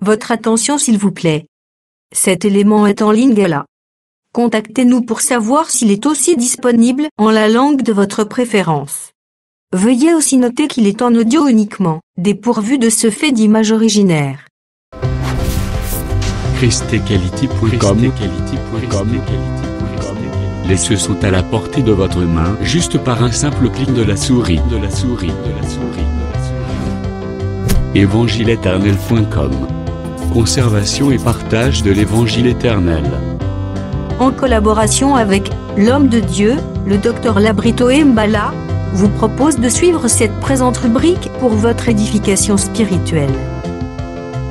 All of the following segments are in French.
Votre attention s'il vous plaît. Cet élément est en ligne là. Contactez-nous pour savoir s'il est aussi disponible en la langue de votre préférence. Veuillez aussi noter qu'il est en audio uniquement, dépourvu de ce fait d'image originaire. christequality.com. Les cieux sont à la portée de votre main, juste par un simple clic de la souris. Évangile-éternel.com. Conservation et partage de l'évangile éternel. En collaboration avec l'homme de Dieu, le Dr Labrito Mbala, vous propose de suivre cette présente rubrique pour votre édification spirituelle.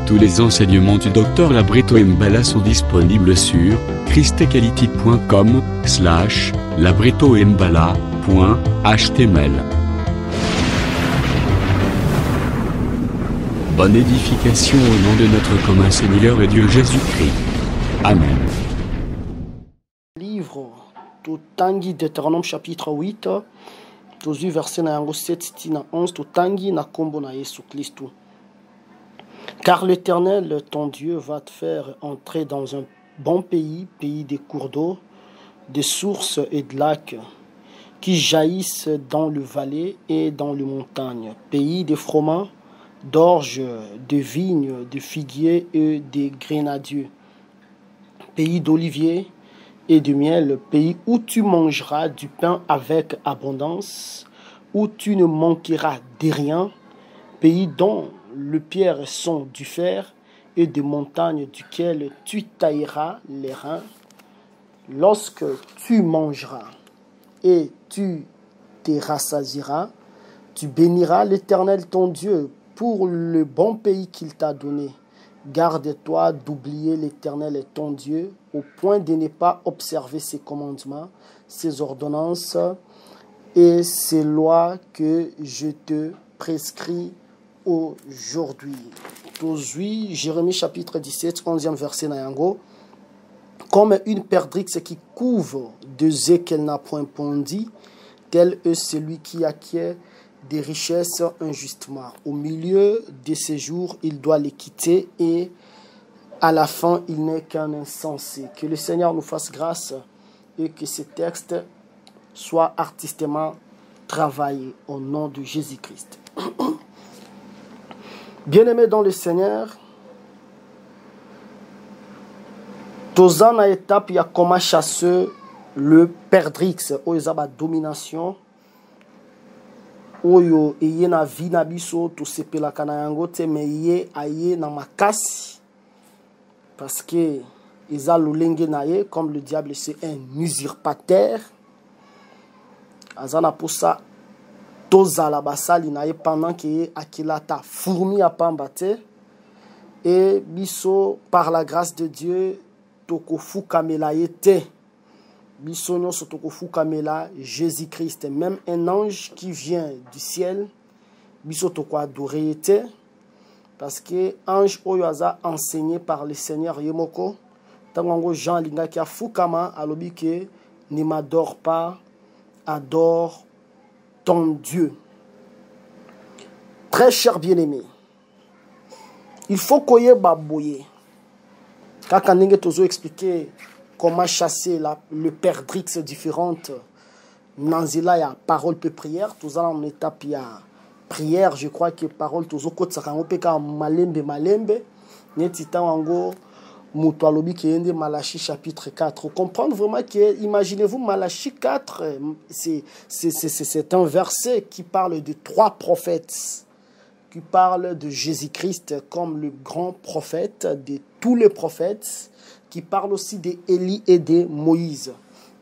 Tous les enseignements du Dr Labrito Mbala sont disponibles sur christequality.com/labritombala.html. Bonne édification au nom de notre commun Seigneur et Dieu Jésus-Christ. Amen. Livre Totangi Deutéronome chapitre 8, tozwi verset na yango 7 na 11, totangi na kombo na Yesu Kristo. Car l'Éternel, ton Dieu, va te faire entrer dans un bon pays, pays des cours d'eau, des sources et de lacs, qui jaillissent dans le vallée et dans les montagnes, pays des froment, d'orge, de vignes, de figuiers et des grenadiers, pays d'oliviers et de miel, pays où tu mangeras du pain avec abondance, où tu ne manqueras de rien, pays dont le pierre sont du fer et des montagnes duquel tu tailleras les reins. Lorsque tu mangeras et tu te rassasieras, tu béniras l'Éternel ton Dieu pour le bon pays qu'il t'a donné. Garde-toi d'oublier l'Éternel ton Dieu au point de ne pas observer ses commandements, ses ordonnances et ses lois que je te prescris aujourd'hui. Tozui, Jérémie chapitre 17, 11e verset na yango. Comme une perdrix qui couvre deux œufs qu'elle n'a point pondus, tel est celui qui acquiert des richesses injustement. Au milieu de ses jours, il doit les quitter et à la fin, il n'est qu'un insensé. Que le Seigneur nous fasse grâce et que ce texte soit artistement travaillé au nom de Jésus-Christ. Bien-aimés dans le Seigneur, toza na étape ya comment chasser le perdrix, oyo ba domination, oyo eye na vie na biso to sepelaka na yango te, mais ye aye na makasi parce que eza lolenge na ye, comme le diable c'est un usurpateur, azana posa tozala basali na ye pendant que akilata fourmi à pambate et biso par la grâce de Dieu tokofu kamela yete biso nyonso tokofu kamela Jésus-Christ, même un ange qui vient du ciel biso toko adorer yete parce que ange oyo aza enseigné par le Seigneur yemoko tango Jean lingaki afukama alobi que ne m'adore pas, adore ton Dieu. Très cher bien-aimé, il faut koye baboye. Kaka ndenge tozo expliquer comment chasser le perdrix différente. Nanzila ya parole pe prière, toza en étape ya prière, je crois que parole tozo kotsaka ngopeka malembe neti tango Muto alobi ki yende Malachi chapitre 4. Comprendre vraiment que, imaginez-vous, Malachi 4, c'est un verset qui parle de 3 prophètes, qui parle de Jésus-Christ comme le grand prophète de tous les prophètes, qui parle aussi d'Élie et de Moïse.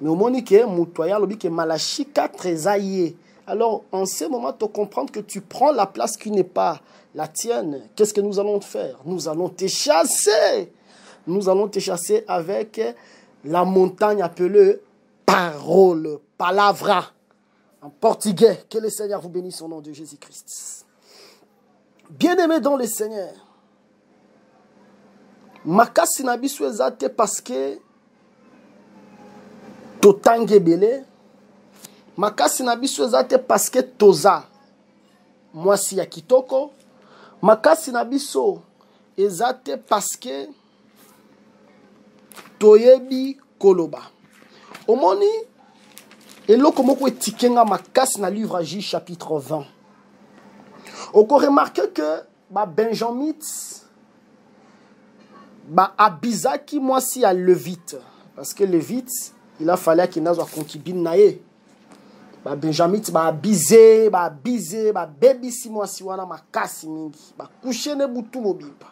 Mais au moment que Mutoya alobi que Malachi 4 est aïe. Alors, en ce moment, tu comprends que tu prends la place qui n'est pas la tienne. Qu'est-ce que nous allons faire? Nous allons te chasser. Nous allons te chasser avec la montagne appelée parole, palavra, en portugais. Que le Seigneur vous bénisse au nom de Jésus-Christ. Bien-aimés dans le Seigneur, makasi na biso ezate parce que totange belé, makasi na biso ezate parce que toza mwasi ya kitoko, makasi na biso ezate parce que toyebi koloba. Omoni eloko moko etikenga makasi na livre J chapitre 20. Oko remarqué que ba benjamites ba abizaki mwasi ya levite parce que levite il a fallu qu'il n'azwa concubine nae. Ba benjamites ba abize ba bebisi mwasi wana makasi mingi ba coucher ne butu mobiba.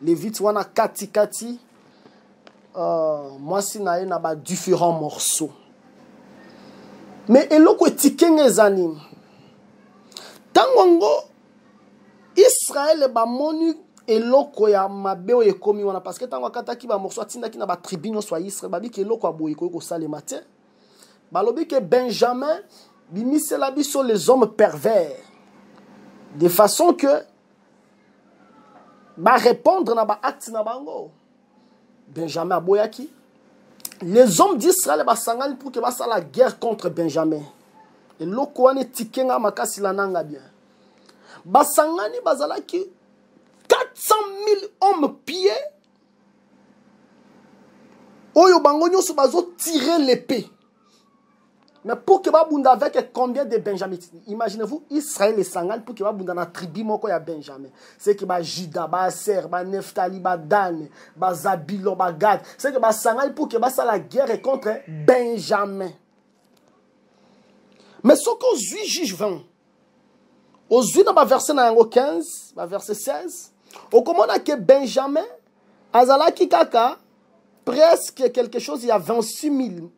Levite wana kati mwasi nae na ba différents morceaux. Mais eloko etikenge ezani tangongo Israël ba moni eloko ya mabe o ekomi wana parce que tango akataki ba morceau atindaki na ba tribune so Israël babi ke eloko aboyi ko salema te balobi ke Benjamin bimisela biso les hommes pervers de façon que ba répondre na ba acte na bango. Benjamin aboyaki les hommes d'Israël basangani pour que basa la guerre contre Benjamin. Et loko wane tikenga makasi lananga bien. Basangani bazalaki 400 000 hommes pieds. Oyo bango nyoso bazo tirer l'épée. Mais pour que babunda avec combien de Benjamites? Imaginez-vous Israël et Sangal pour que babunda na tribu moko ya Benjamin. C'est que ba Juda, ba Aser, ba Neftali, ba Dan, ba Zabilo, ba Gad. C'est que ba Sangal pour que basa la guerre contre Benjamin. Mais ce qu'on suit juge 20. Au suit dans verset 15, verset 16. Au commande que Benjamin azalaki kaka presque quelque chose il y a 26 000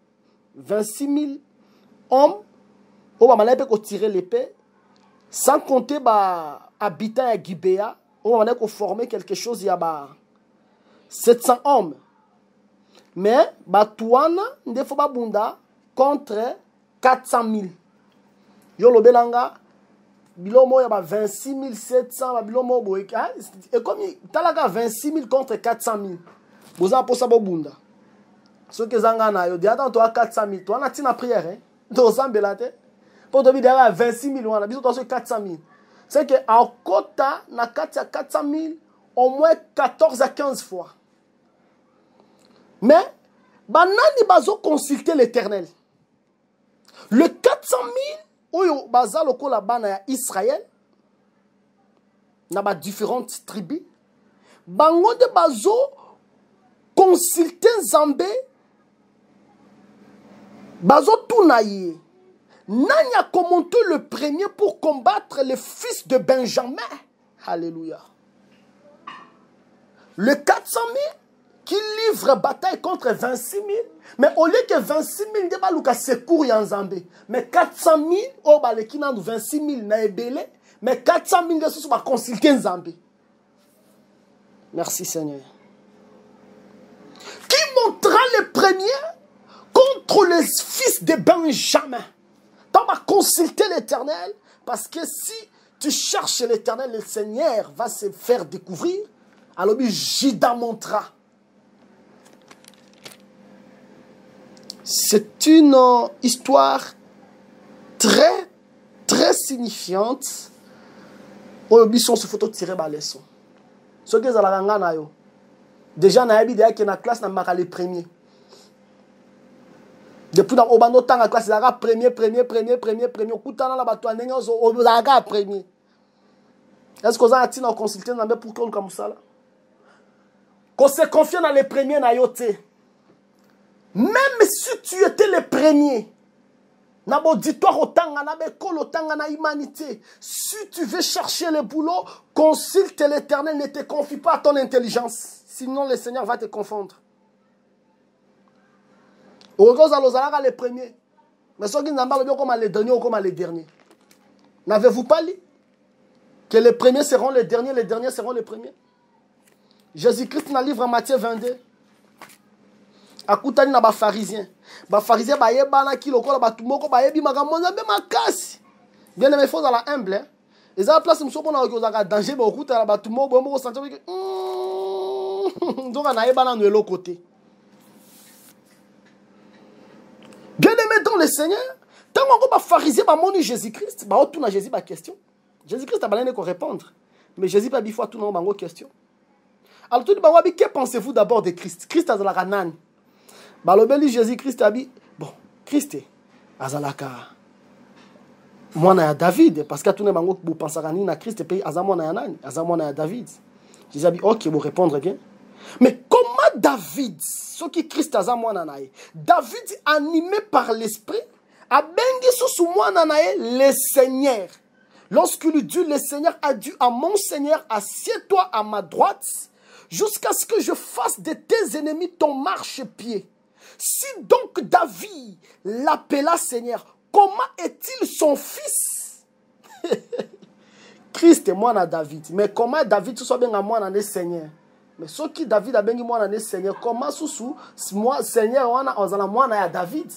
hommes au moment où tirer l'épée sans compter ba habitants à Gibea au moment où former quelque chose il y a 700 hommes mais batouana ndefo babunda contre 400 000 yo lobelanga bilomo ya 26 700 bilomo boyeka et comme talaga 26 000 contre 400 000 boza posa bobunda ce que zanga na yo dia tanto 400 000 toi na tina prière hein dozambela te pour dobi derrière 26 000 wana biso to 400 000 c'est que en quota na 400 000 au moins 14 à 15 fois mais banani bazo consulter l'Éternel le 400 000 oyo baza lokola bana ya Israël na ba différentes tribus bango de bazo consulter Nzambe bazo tunaye nani a commenté le premier pour combattre les fils de Benjamin. Alléluia. Le 400 000 qui livre bataille contre 26 000. Mais au lieu que 26 000 de baluka secours ya Nzambe. Mais 400 000 au baleki nan 26 000 na ebele. Mais 400 000 de sous va consulter Nzambe. Merci Seigneur. Qui montra le premier contre les fils de Benjamin. Tu vas consulter l'Éternel parce que si tu cherches l'Éternel, le Seigneur va se faire découvrir. Alors Jida montra. C'est une histoire très, très signifiante. Aujourd'hui, on se photo tirer la leçon. Ce que vous avez déjà, na yabi que na classe na maka les premiers. Depuis dans Obano temps la classe, la premier. Koutana la bato anenga zo la premier. Est-ce que vous avez un consulté na pour qu'on comme ça là? Qu'on se confie dans les premiers na yote. Même si tu étais le premier, na auditoire otanga na bekolo otanga na humanité, si tu veux chercher le boulot, consulte l'Éternel, ne te confie pas à ton intelligence, sinon le Seigneur va te confondre. Les premiers, mais ceux qui n'ont pas le comme les derniers ou comme les derniers. N'avez-vous pas lu que les premiers seront les derniers seront les premiers? Jésus-Christ dans le livre Matthieu 22. Akutani na ba pharisien ba yebana ki lokola batumoko ba yebi makambo nzambe makasi bien aimé faut dans la humble et ça place muso pona okozaka danger ba okuta la batumoko bo sentir que donc na yebana no l'autre côté bien aimé dans le Seigneur tant qu'on ba pharisien ba moni Jésus-Christ ba otuna Jésus ba question Jésus-Christ a balane ko répondre mais Jésus pas bifo tout non bango question Alors tout le que pensez-vous d'abord de Christ? Christ azalaka nani? Balobeli Jésus-Christ abi bon, Christ azalaka mwana ya David parce que tout le monde vous pensez na Christ pays azamona ya nani? Azamona ya David. Jésus abi OK, vous répondre bien. Mais comment David, ce qui Christ azamona nae, David animé par l'esprit a bengi sous mwana nae le Seigneur. Lorsque lui dit le Seigneur a dit à mon Seigneur assieds-toi à ma droite jusqu'à ce que je fasse de tes ennemis ton marchepied. Si donc David l'appela Seigneur, comment est-il son fils? Christ est moi David. Mais comment David soit bien à moi dans le Seigneur? Mais ce qui David a bien moi dans le Seigneur, comment sous moi Seigneur on a moi à David?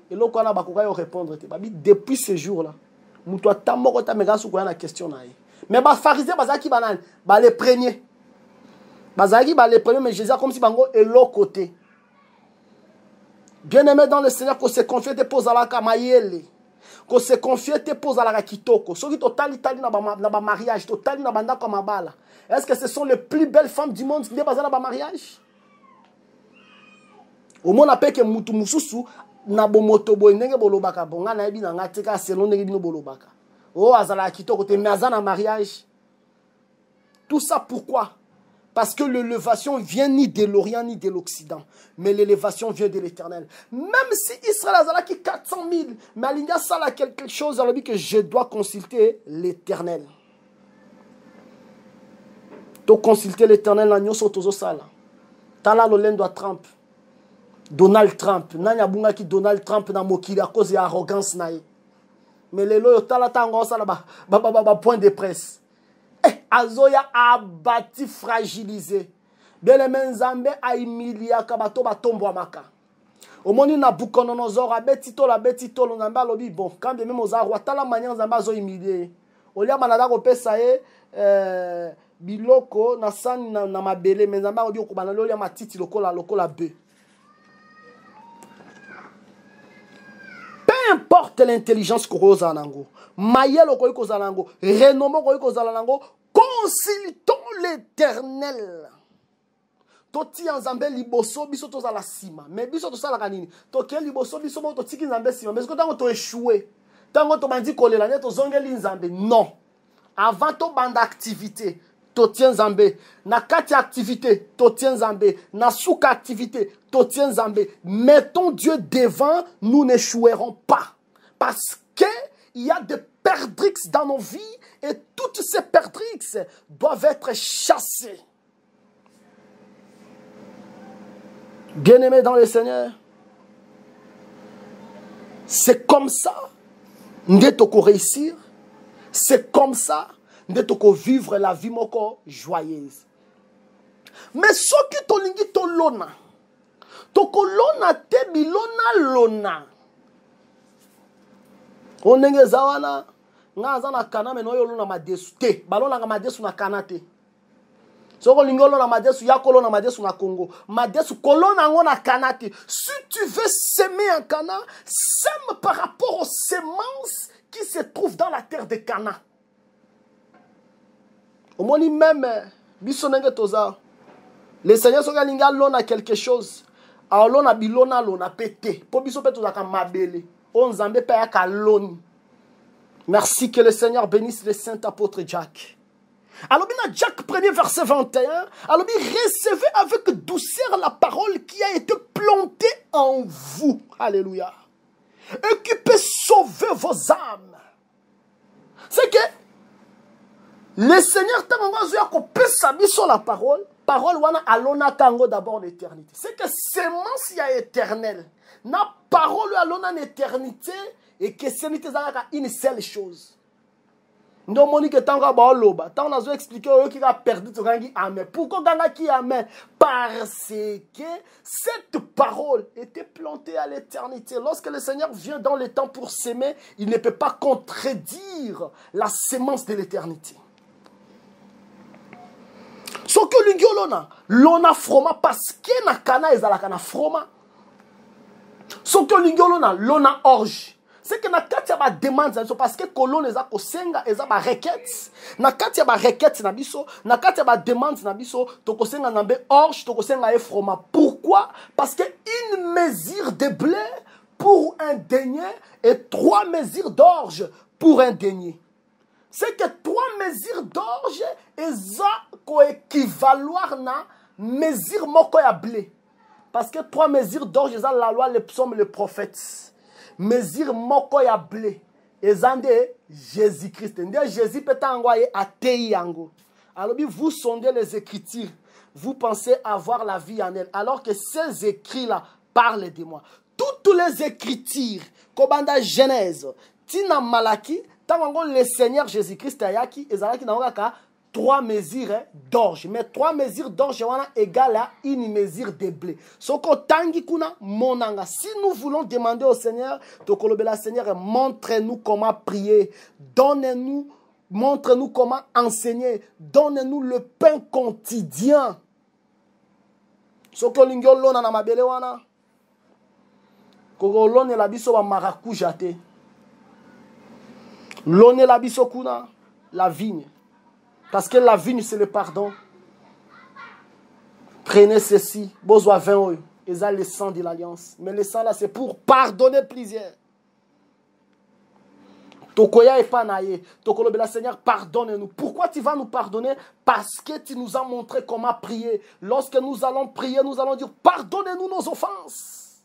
Et là on a bakoka répondre depuis ce jour-là. Moutoua tamoko ta mega sou kwa na question na. Mais ba pharisien bazaki banane, ba les premiers. Bazaki ba les premiers mais Jésus comme si bango et l'autre côté. Bien-aimé dans le Seigneur, qu'on se confie te pose à la kamayele. Qu'on se confie te pose à la kitoko. Ceux qui totali na ba mariage, totali na banda comme bala. Est-ce que ce sont les plus belles femmes du monde qui ne pas na ba mariage? Au moins appelle que mutu mususu na bomoto boy ndenge bolobaka bonga na yebi na ngatika selon ndenge bino bolobaka. Oh azala kitoko te mais na mariage. Tout ça pourquoi? Parce que l'élévation vient ni de l'Orient ni de l'Occident. Mais l'élévation vient de l'Éternel. Même si Israël a qui 400 000, mais il ça là quelque chose, alors que je dois consulter l'Éternel. Tu consulter l'Éternel, l'agneau sautozo sala. Tala l'olendo Trump. Donald Trump. Nanya bunga ki Donald Trump na mokili à cause de l'arrogance naïe. Mais les loyaux tala tango sala ba point de presse. Azoya abati fragilisé. Bien-aimé Nzambe a humilié kabato batombo amaka. Omoni na Nabucodonosor abetito la betito lo Nzambe alobi bon quand même oza roi tala manière Nzambe azo humilié. Olia manada ko pesa biloko na sani na mabele mais Nzambe alobi okubana olia matiti lokola be. Peu importe l'intelligence que vous avez, mayelo ko ko zalango, renommé ko zalango, consultons l'Éternel. Toti Nzambe liboso biso to za la sima, mais biso to sala kanini. To ke liboso biso mo to tiki Nzambe sima, mais ko tango to échoué. Tango to bandi kolela ne to zongeli Nzambe. Non. Avant to banda activité, to tien Nzambe. Na kati activité, to tien Nzambe. Na souka activité, to tien Nzambe. Mettons Dieu devant, nous n'échouerons pas. Parce que il y a des perdrix dans nos vies et toutes ces perdrix doivent être chassées. Bien-aimés dans le Seigneur, c'est comme ça que réussir, c'est comme ça que vivre la vie moko joyeuse. Mais ce qui tolingi to lona te bilona lona. Onenge zawana ngaza na kana meno yo lona madesu te balona nga madesu na kana te. Soko lingolo na madesu ya kolona madesu na Congo. Madesu kolona ngo na kana te. Si tu veux semer en Cana, sème par rapport aux semences qui se trouvent dans la terre de Cana. Au moins même bisonenge toza. Le Seigneur soka linga lona quelque chose. Alors lona bilona lona pété. Po biso pe toza ka mabele. On Nzambe pe ya ka loni. Merci que le Seigneur bénisse le saint apôtre Jack. Alors, bien, Jacques 1er, verset 21, alors, bien, recevez avec douceur la parole qui a été plantée en vous. Alléluia. Et qui peut sauver vos âmes. C'est que le Seigneur t'a envoyé qu'on s'habiller sur la parole. Parole, wana alona tango d'abord l'éternité. C'est que semence y a éternel. Na parole alona l'éternité et que c'est une seule chose. Nous Monique tanga ba loba, tant on a expliqué qui a perdu ce rangi amen. Pourquoi ganga qui amen? Parce que cette parole était plantée à l'éternité. Lorsque le Seigneur vient dans le temps pour s'aimer, il ne peut pas contredire la sémence de l'éternité. Ce que l'ingolona, l'ona froma parce que na kana ezala kana froma. Ce que l'ingolona, l'ona orge. c'est que na kati ya ba demande na biso parce que kolon eza kosenga eza ba requête na kati ya ba requête na biso na kati ya ba demande na biso to kosenga nambe orge to kosenga fromage. Pourquoi? Parce que une mesure de blé pour un denier et 3 mesures d'orge pour un denier. C'est que 3 mesures d'orge eza ko équivaloir na mesure moko ya blé. Parce que 3 mesures d'orge eza la loi, les psaumes, les prophètes. Mesure moko ya blé ezande Jésus-Christ. Ndé Jésus peut envoyer à Teyango. Alors vous sondez les Écritures, vous pensez avoir la vie en elle, alors que ces écrits-là parlent de moi. Toutes les Écritures, Kobanda Genèse, Tina Malaki, tango le Seigneur Jésus-Christ ayaki ezalaki na ngaka 3 mesures d'orge. Mais 3 mesures d'orge égale à une mesure de blé. Soko tangi kuna monanga. Si nous voulons demander au Seigneur, Tokolobela Seigneur, montre-nous comment prier. Donne-nous, montre-nous comment enseigner. Donne-nous le pain quotidien. Soko lingyo lona na mabele wana. Koko lone la biso ba marakuja te. Lone la biso kuna la vigne. Parce que la vigne, c'est le pardon. Prenez ceci. Besoin 20 euros. Et ça, le sang de l'alliance. Mais le sang là, c'est pour pardonner plusieurs. Tokoya et panaye. Tokolobela Seigneur, pardonne-nous. Pourquoi tu vas nous pardonner? Parce que tu nous as montré comment prier. Lorsque nous allons prier, nous allons dire, pardonnez-nous nos offenses.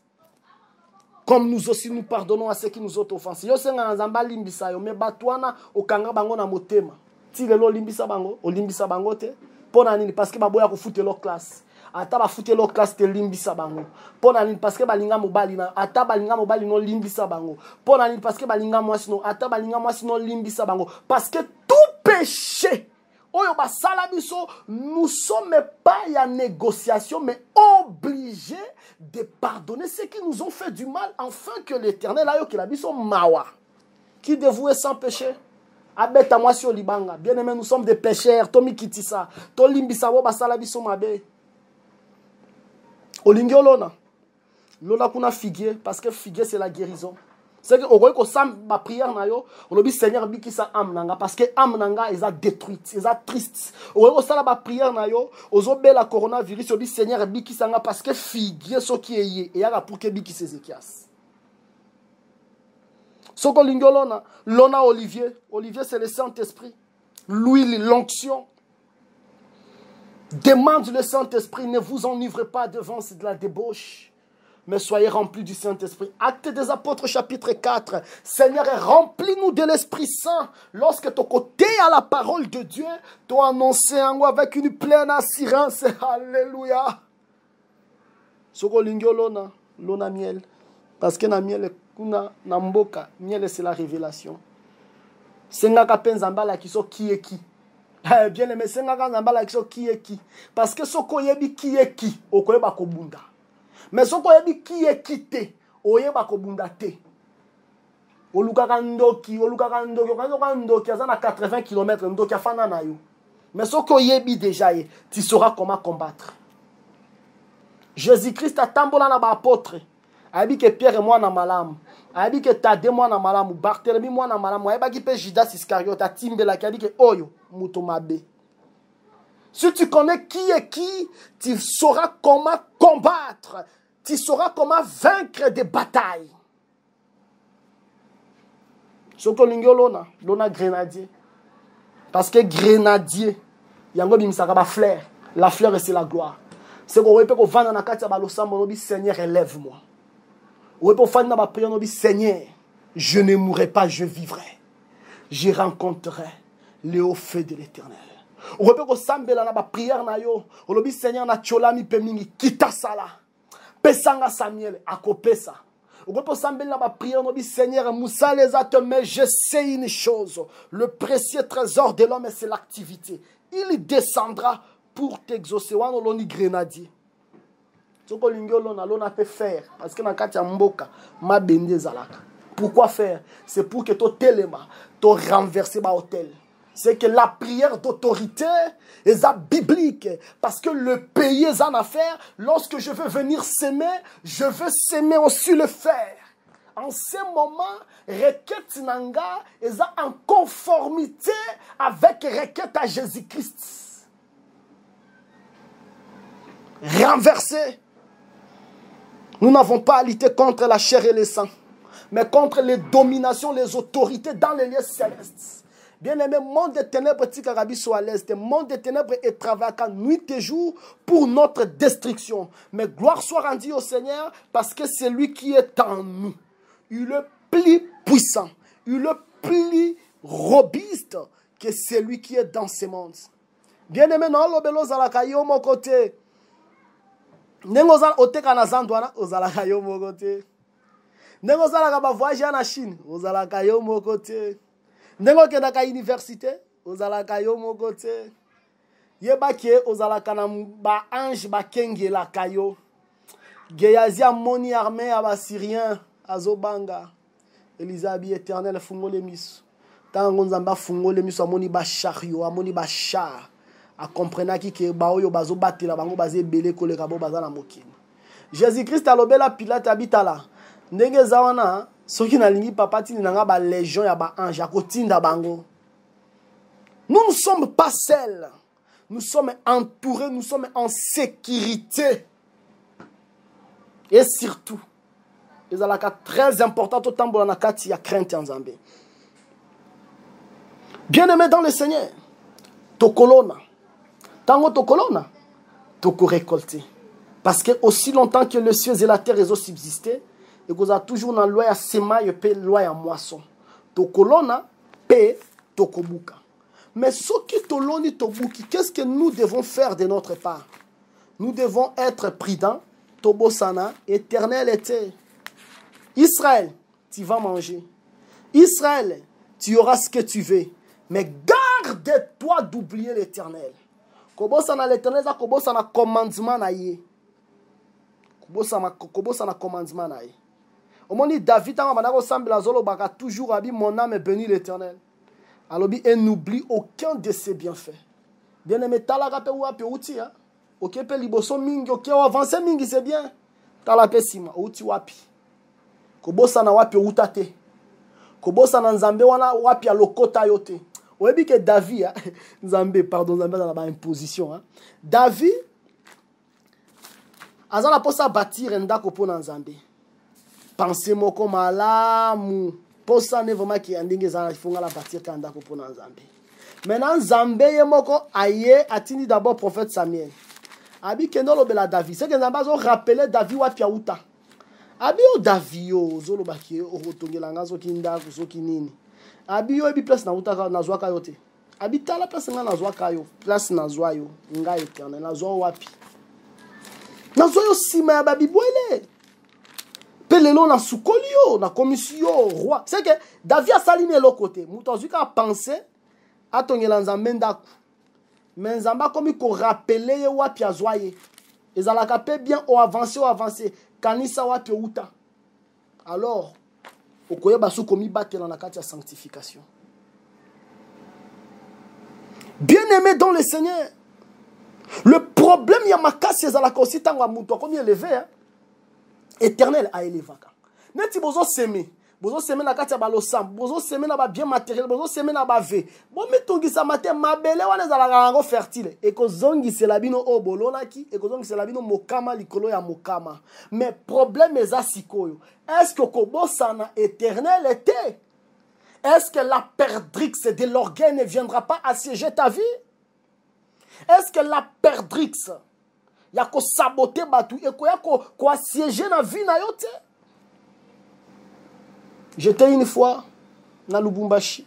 Comme nous aussi nous pardonnons à ceux qui nous ont offensés. Yo senga nzamba limbisa yo. Mais batwana okanga bango na motema. Si le limbisa bango, o limbisa bango te, pona nini parce que baboya ko foutre leur classe. Ata ba foutre leur classe te limbisa bango. Pona nini parce que balinga mobali na ata balinga mobali no limbisa bango. Pona nini parce que balinga mwasi no ata balinga mwasi no limbisa bango. Parce que tout péché oyo basala biso, nous ne sommes pas en négociation mais obligés de pardonner ceux qui nous ont fait du mal afin que l'Éternel ayo ki la biso mawa. Qui dévoué sans péché. Abeta moi sur libanga. Bien aimé, nous sommes des pécheurs. Tomi kitisa. To limbisa bo basala biso mabe. Olingyo lona. Lona kuna figuier parce que figuier c'est la guérison. C'est que okoy ko sam ba prière na yo, olobi Seigneur bikisa âme nanga parce que âme nanga eza détruite, eza triste. Okoy ko sala ba prière na yo, ozobela coronavirus obi Seigneur bikisa nga parce que figuier soki eye et yaka pour que bikise Ézéchias. Soko lingolona, lona Olivier. Olivier, c'est le Saint-Esprit. L'huile, l'onction. Demande le Saint-Esprit. Ne vous enivrez pas devant de la débauche, mais soyez remplis du Saint-Esprit. Actes des Apôtres, chapitre 4. Seigneur, remplis-nous de l'Esprit Saint. Lorsque ton côté à la parole de Dieu, tu as annoncé en moi avec une pleine assurance. Alléluia. Soko lingolona, lona miel. Parce que na miel kuna na mboka miel c'est la révélation. Sengaka penzambala kiso qui est qui. Bien aimé sengaka nzambala kiso qui est qui. Parce que soko yebi qui est qui okoyeba kobunda. Mais soko yebi qui est qui te oyeba kobunda te. Olukaka ndoki azana 80 km ndoki afana na yo. Mais soko yebi déjà tu sauras comment combattre. Jésus-Christ a tambola na ba apôtre. Abi que Pierre et moi na malamu. Abi que Tade moi na malamu. Barthélemy moi na malamu. Abi qui peut Judas Iscariote. A Timbela qui a dit que Oyo Mutomabe. Si tu connais qui est qui, tu sauras comment combattre. Tu sauras comment vaincre des batailles. Soko lingyo lona grenadier. Parce que grenadier, yango bimisaka ba fleur. La fleur c'est la gloire. C'est qu'on peut vendre na kati ya balosambo no bi Seigneur élève-moi. Ou pour faire ma prière, on dit Seigneur, je ne mourrai pas, je vivrai. Je rencontrerai le haut feu de l'Éternel. Ou pour sambela na prière na yo, on dit Seigneur na cholami pemingi kita sala. Pesanga Samuel akopesa. Ou pour sambela na prière, on dit Seigneur Moussa les a te mais je sais une chose, le précieux trésor de l'homme c'est l'activité. Il descendra pour t'exaucer. On l'oni grenadier. On peut faire parce que dans mboka ma bende zalaka. Pourquoi faire? C'est pour que ton téléma, ton renverser ma hôtel. C'est que la prière d'autorité est biblique parce que le pays est en affaire. Lorsque je veux venir s'aimer, je veux s'aimer aussi le faire. en ce moment, requête nanga est en conformité avec requête à Jésus-Christ. Renversé. Nous n'avons pas à lutter contre la chair et le sang, mais contre les dominations, les autorités dans les lieux célestes. Bien-aimé, monde des ténèbres, Tikarabi soit à l'est, monde des ténèbres est travaillé nuit et jour pour notre destruction. Mais gloire soit rendue au Seigneur parce que c'est lui qui est en nous. Il est plus puissant, il est plus robuste que celui qui est dans ce monde. Bien-aimé, non, l'obélo zalakayo mon côté. Nengoza oteka na zandwana, ozalakayo mon côté. Nengoza la ba voyager en Chine, ozalakayo mon côté. Nengo ke daka université, ozalaka yo mon côté. Yeba ke ozalaka na ba ange ba kenge la kayo. Geyazia moni armée aba syrien azobanga. Elisabi éternel fungole miso. Tango nzamba fungole miso amoni ba chariot, amoni ba char. A comprena ki ke ba oyo bazo batela bango baze belé koleka bo baza na mokili. Jésus-Christ alobela Pilate abitala. Ndenge zawana soki na lingi papa tini nanga ba légion ya ba ange akotinda bango. Nous ne sommes pas seuls. Nous sommes entourés, nous sommes en sécurité. Et surtout, les alaka très important au temps na kati ya crainte en Zambé. Bien-aimé dans le Seigneur, tokolona. Tango tokolona, toko récolter. Parce que aussi longtemps que les cieux et la terre ont subsisté, et que vous avez toujours dans loi à semaille et loi à moisson. Tokolona, paix, tokobuka. Mais ce qui toloni tobuki, qu'est-ce que nous devons faire de notre part? Nous devons être prudents, tobosana, éternel était. Israël, tu vas manger. Israël, tu auras ce que tu veux. Mais garde-toi d'oublier l'éternel. Kobosana l'éternel, ça kobosana commandement na ye. Kobosana commandement na ye. Au moment où David a toujours dit mon âme bénit l'éternel. Alors il n'oublie aucun de ses bienfaits. Bien aimé, talaga ou ape outi hein. OK pe liboso mingi OK avancer mingi c'est bien. Talape sima outi wapi. Kobosa na wapi utate. Kobosa na nzambe wana wapi alokota yote. Oyebi que David hein? Nzambe pardon nzambe na ba imposition hein. David azala posa bâtir ndako pona nzambe. Pensez moko malamu. Posa ne vraiment ki andinge za ifunga la bâtir ka ndako pona nzambe. Maintenant nzambe ye moko aye atini d'abord prophète Samuel. Abi kenolo bela David. C'est que nzambe zo rappeler David wa piauta. Abi o David yo zolo baki o rotongela ngazo kinda zo kinini. Abi yo ebi place na uta na zwa kayote. Abi tala place na zwa kayo. Place na zwa yo nga éternel na zwa wapi. Na zwa yo sima ya babi boele. Pelelo na sukolio na commission roi. C'est que David a saliné l'autre côté. Mutazuka a pensé à tongela nzambe ndaku. Mais nzamba comme il ko rappeler ye wapi azwaye. Ezalaka pe bien au avancer. Kanisa wapi uta. Alors okoye basu komi batela na kati ya sanctification. Bien-aimé dans le Seigneur. Le problème yamakasi ezalaka aussi tanga muto comme élevé hein. Éternel a élevé. Neti bozo seme na kati ya balosam, bozo seme na ba bien matériel, bozo seme na ba ve. Bon metongi sa matin mabele wana ezalaka ngo fertile. E ko zongi se labino o bolonaki, e ko zongi se labino mokama likolo ya mokama. Mais problème eza sikoyo. Est-ce que kobosana éternel était? Est-ce que la perdrix de l'orgueil ne viendra pas assiéger ta vie? Est-ce que la perdrix ya ko saboter batu et ko assiéger na vie na yote? J'étais une fois na Lubumbashi.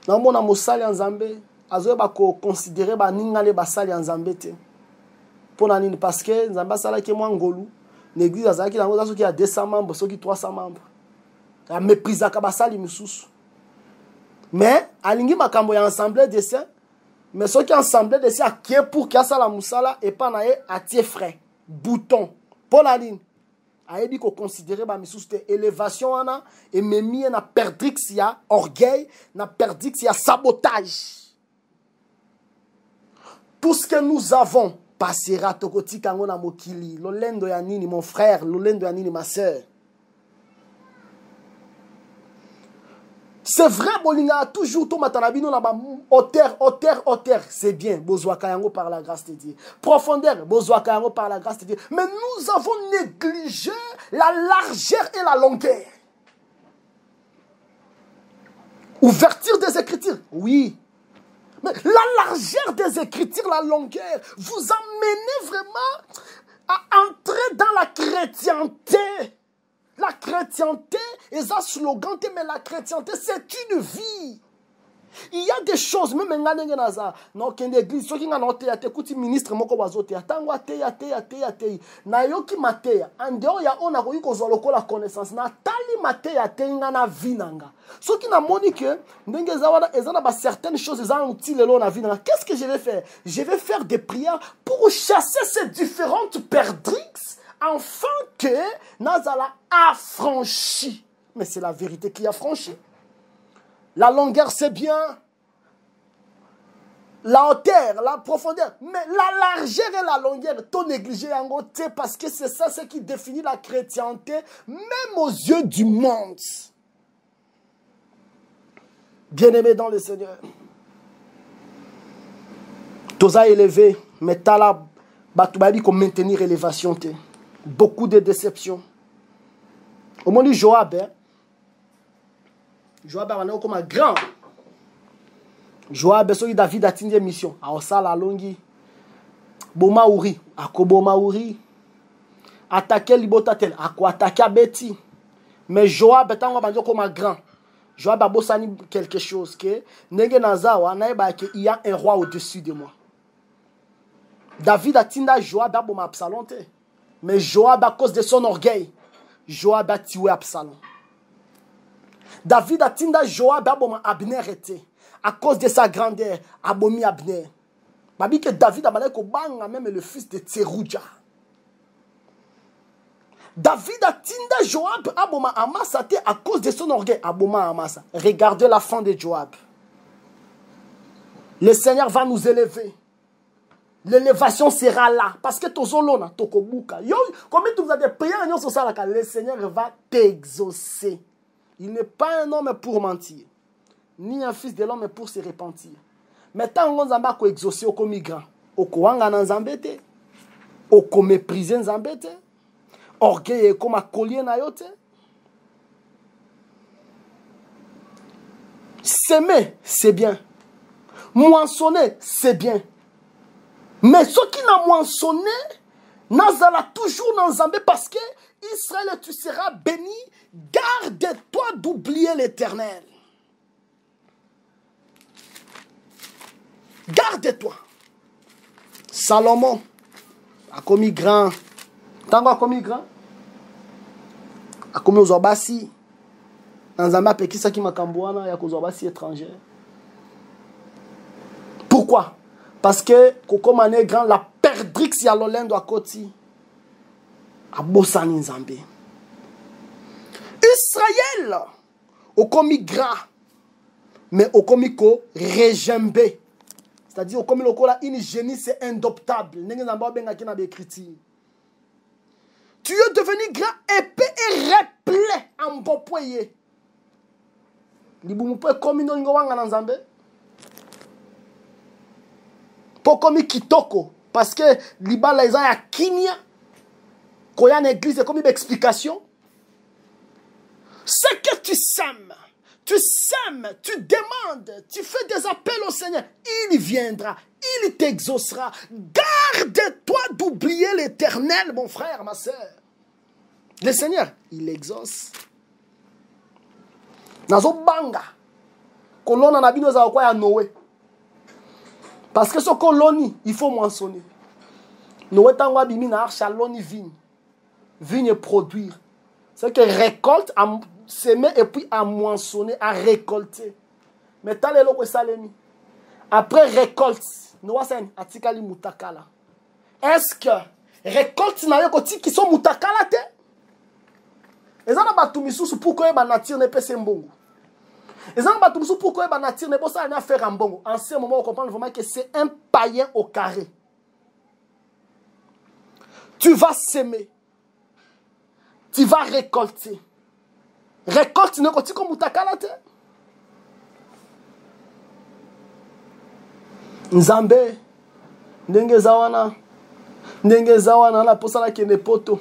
Na mona mosali en Zambé, azoye ba ko considérer ba ningale basali en Zambé te. Pona nini parce que Nzamba sala ke mwa ngolu, l'église azaki na ngoza soki ya 200 membres, soki 300 membres. A méprisa ka basali misusu. Mais alingi makambo ya ensemble de saints. Mais ceux qui ensemble de ça qui est pour qu'il y a la moussala et pas naé à tes frais bouton pour la ligne aébi ko considérer ba misous de élévation ana et memi na perdrix ya orgueil na perdrix ya sabotage. Tout ce que nous avons passera tokoti kango na mokili lolendo ya nini mon frère lolendo ya nini ma sœur. C'est vrai, Bolinga, toujours, Tomatanabino, là-bas, hauteur, c'est bien, Bozwakayango par la grâce de Dieu. Profondeur, Bozwakayango par la grâce de Dieu. Mais nous avons négligé la largeur et la longueur. Ouverture des Écritures, oui. Mais la largeur des Écritures, la longueur, vous amenez vraiment à entrer dans la chrétienté. La chrétienté, et ça slogan, mais la chrétienté, c'est une vie. Il y a des choses, même en Ghana, non, qu'une église, ceux qui ont noté, écoute, ministre, moko bazote, tango ate, na yoki mate, en dehors, ya on a eu qu'on soit la connaissance, na tali mate, ngana vinanga. Ceux qui n'ont moni que, n'engue zawana, ils ont certaines choses, ils ont outil le long na vinanga. Qu'est-ce que je vais faire? Je vais faire des prières pour chasser ces différentes perdrix, afin que Nazala affranchi. Mais c'est la vérité qui a franchi. La longueur, c'est bien. La hauteur, la profondeur. Mais la largeur et la longueur, ton négligé en côté, parce que c'est ça ce qui définit la chrétienté, même aux yeux du monde. Bien-aimé dans le Seigneur. Toza élevé, mais t'as la batoubabi comme maintenir élévation. Beaucoup de déceptions. Au moment du Joab, Joab est comme un grand. Joab, c'est David a tenu une mission. A la longi. Boma Uri. Ako Boma Uri. Attaquer Libotatel. Ako attaquer Betty. Mais Joab est comme un grand. Joab a bossé quelque chose. Il y a un roi au-dessus de moi. David a tenu Joab à Boma Absalom. Mais Joab, à cause de son orgueil, Joab a tué Absalom. David a tenu Joab à Abner était. À cause de sa grandeur, abomi Abner. Babi que David a balé banga même le fils de Tserouja. David a tenu Joab à Amasa à cause de son orgueil, aboma Amasa. Regardez la fin de Joab. Le Seigneur va nous élever. L'élévation sera là. Parce que tozolona, tokobuka. Comme tu vous avez prié, le Seigneur va t'exaucer. Il n'est pas un homme pour mentir. Ni un fils de l'homme pour se repentir. Mais tant qu'on zamba ko exaucer au migrant, au koanga nan zambete, au ko mépriser zambete, orgueil comme a collier na yote. S'aimer, c'est bien. Moissonner, c'est bien. Mais ceux qui n'ont moissonné, n'azala toujours dans Zambé parce que Israël, tu seras béni. Garde-toi d'oublier l'Éternel. Garde-toi. Salomon a commis grand. Tango a commis grand. A commis aux Obasi. Dans Zambé, a ça qui m'a cambouana, il y a aux Obasi étrangers. Pourquoi? Parce que, comme on est grand, la perdrix y a l'olendo à côté. A Bossani Zambé. Israël, au komi gras, mais au komi ko rejembé. C'est-à-dire, au komi loko la une génie, c'est indoptable. Tu es devenu grand, épais et replet en bopoye. Liboumoupe komi no ngwanga na Zambé. Pour komi kitoko. Parce que libala ils ont ya kimia. Quand il y a une église, c'est comme une explication. Ce que tu sèmes, tu demandes, tu fais des appels au Seigneur, il viendra, il t'exaucera. Garde-toi d'oublier l'Éternel, mon frère, ma soeur. Le Seigneur, il exauce. Nazo banga. Kolona na bino za kwa ya Noé. Parce que ce coloni, il faut moissonner. Noé tangwa bimi na arche aloni vigne. Vigne produire. C'est que récolte, à semer et puis à moissonner, à récolter. Mais t'as les locaux salemi. Après récolte, nous avons atikali mutakala. Est-ce que récolte n'a pas qui sont mutakala te? Et ça n'a pas tout mis sous pourquoi la nature n'est pas sembongo. Et ça n'a pas tout mis sous pourquoi la nature n'est pas ça à faire en bongo. En ce moment, on comprend vraiment que c'est un païen au carré. Tu vas semer. Tu vas récolter. Récolte, ne comme mutakala te. Nzambe ndenge zawana na posa na kene poto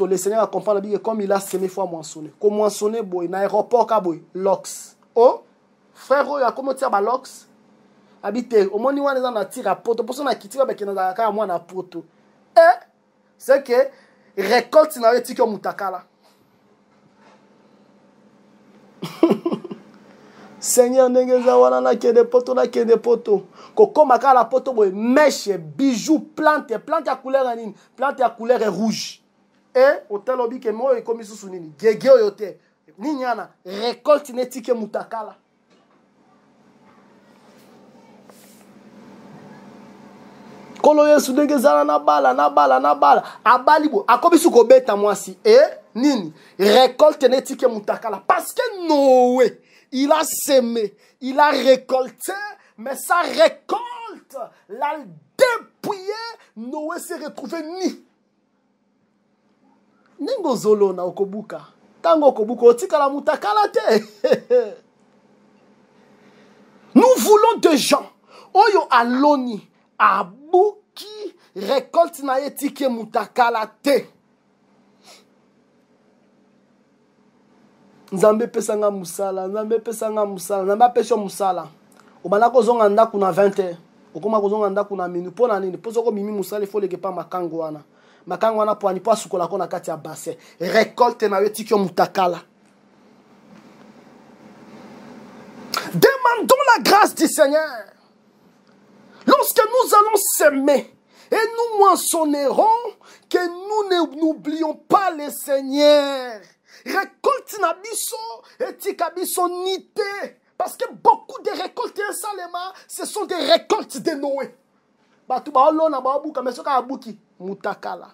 le Seigneur a compris la Bible comme il a semé fois moissonné comme moissonné boy na aéroport ka boy lox oh frère oyo akomo tia ba lox habite omoni wana na tira poto posa na kitira ba kena ka mwana poto c'est que récolte na yeti ko mutakala Seigneur ndengeza wana na kende poto kokoma kala poto boy mèche bijoux plante à couleur nini plante à couleur rouge hôtel obi ke mo ekomi susu nini gege oyote nini ana récolte netike mutakala kolo yesu ndengeza na bala abali bo akobi su ko beta mwasi nini récolte netike mutakala parce que Noé il a semé, il a récolté, mais sa récolte l'a dépouillé. Noé s'est retrouvé ni. Ningo zolo na okobuka. Tango okobuka otika la mutakala te. Nous voulons des gens. Oyo aloni abuki récolte na etike mutakala te. Nzambe pesanga musala, nzambe apesho musala. Obana kozonga ndaku na 20h. Okoma kozonga ndaku na minu pona nini? Pozo ko mimi musala ifo leke pa makango wana. Makango wana po ani pa sukola ko na kati ya bassin. Récolte na yetiki mutakala. Demandons la grâce du Seigneur. Lorsque nous allons s'aimer et nous moissonnerons, que nous n'oublions pas le Seigneur. Récolte na biso et tika biso nité. Parce que beaucoup de récoltes salema, ce sont des récoltes de Noé. Batu ba olona ba buka mesoka abuki mutakala.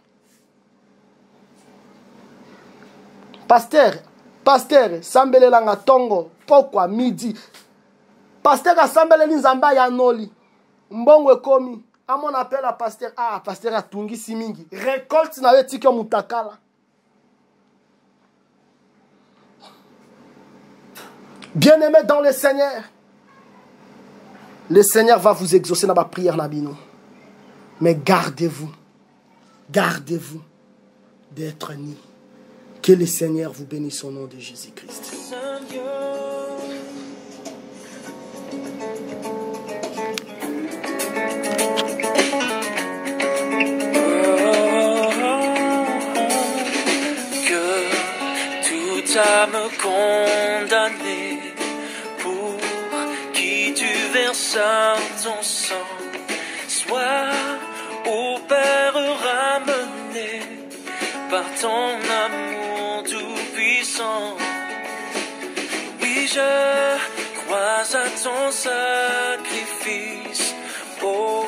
Pasteur, sambele langa tongo, pourquoi midi? Pasteur a sambele nzamba ya noli. Mbongo ekomi. A mon appel à pasteur, pasteur a tungi simingi. Récolte na tika mutakala. Bien-aimés dans le Seigneur, le Seigneur va vous exaucer dans ma prière, Nabino. Mais gardez-vous d'être ni. Que le Seigneur vous bénisse au nom de Jésus-Christ. Que toute âme condamnée ton sang soit au Père ramené par ton amour tout-puissant. Oui, je crois à ton sacrifice. Oh.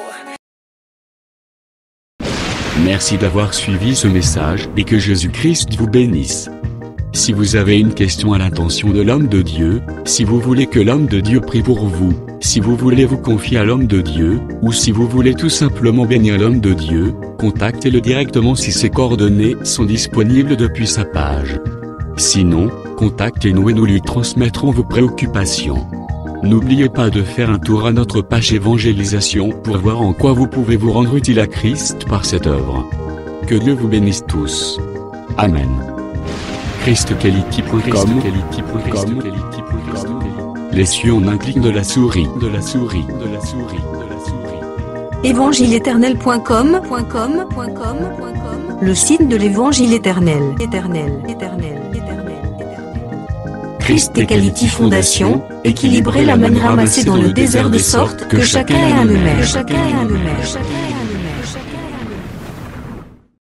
Merci d'avoir suivi ce message et que Jésus-Christ vous bénisse. Si vous avez une question à l'intention de l'homme de Dieu, si vous voulez que l'homme de Dieu prie pour vous, si vous voulez vous confier à l'homme de Dieu, ou si vous voulez tout simplement bénir l'homme de Dieu, contactez-le directement si ses coordonnées sont disponibles depuis sa page. Sinon, contactez-nous et nous lui transmettrons vos préoccupations. N'oubliez pas de faire un tour à notre page évangélisation pour voir en quoi vous pouvez vous rendre utile à Christ par cette œuvre. Que Dieu vous bénisse tous. Amen. ChristQuality.com. Les cieux en un clic de la souris. Évangile-éternel.com, le site de l'évangile éternel. Christ et Quality Fondation, équilibrer la manne ramassée dans le désert de sorte que chacun ait un le maire.